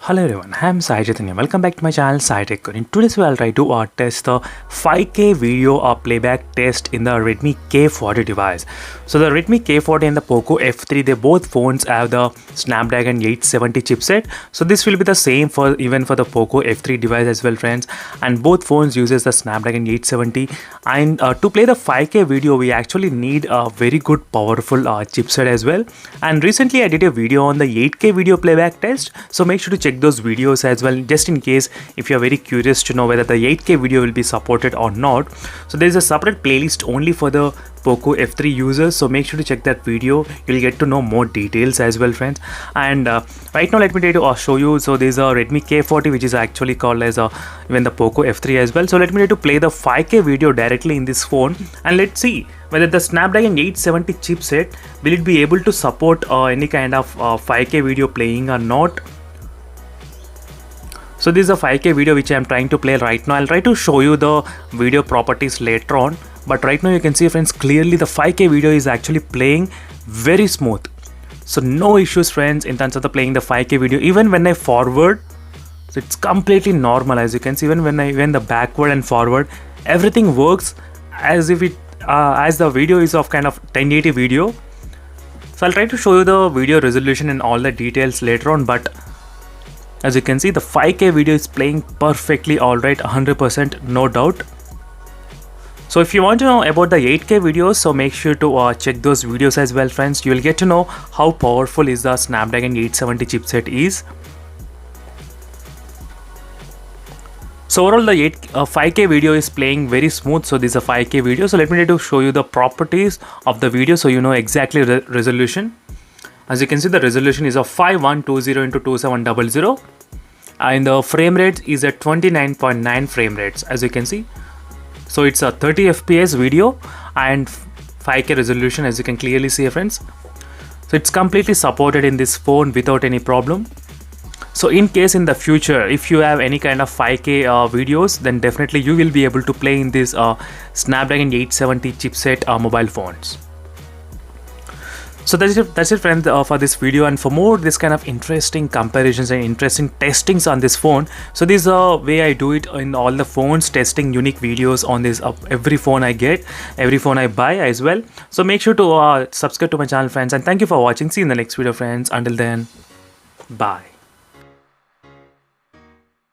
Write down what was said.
Hello everyone, I am Sai Chaitanya. Welcome back to my channel Sai Tech. In today's video, I'll try to test the 5K video playback test in the Redmi K40 device. So the Redmi K40 and the Poco F3, they both phones have the Snapdragon 870 chipset. So this will be the same for even for the Poco F3 device as well, friends. And both phones uses the Snapdragon 870. And to play the 5K video, we actually need a very good powerful chipset as well. And recently I did a video on the 8K video playback test. So make sure to check those videos as well, just in case if you are very curious to know whether the 8K video will be supported or not. So there is a separate playlist only for the Poco F3 users, so make sure to check that video. You'll get to know more details as well, friends. And right now let me try to show you. So there's a Redmi K40 which is actually called as even the Poco F3 as well. So let me try to play the 5K video directly in this phone, and let's see whether the Snapdragon 870 chipset will it be able to support any kind of 5K video playing or not. So this is a 5K video which I am trying to play right now. I'll try to show you the video properties later on, but right now you can see, friends, clearly the 5K video is actually playing very smooth. So no issues, friends, in terms of the playing the 5K video. Even when I forward, so it's completely normal. As you can see, even when I went the backward and forward, everything works as if it as the video is of kind of 1080 video. So I'll try to show you the video resolution and all the details later on, but as you can see, the 5K video is playing perfectly alright, 100%, no doubt. So if you want to know about the 8K videos, so make sure to check those videos as well, friends. You will get to know how powerful is the Snapdragon 870 chipset is. So overall the 5K video is playing very smooth. So this is a 5K video. So let me try to show you the properties of the video so you know exactly the resolution. As you can see, the resolution is of 5120 x 2700, and the frame rate is at 29.9 frame rates, as you can see. So it's a 30 FPS video and 5K resolution, as you can clearly see, friends. So it's completely supported in this phone without any problem. So in case in the future, if you have any kind of 5K videos, then definitely you will be able to play in this Snapdragon 870 chipset mobile phones. So that's it, friends, for this video. And for more this kind of interesting comparisons and interesting testings on this phone, so this is a way I do it in all the phones, testing unique videos on this every phone I get, every phone I buy as well. So make sure to subscribe to my channel, friends, and thank you for watching. See you in the next video, friends. Until then, bye.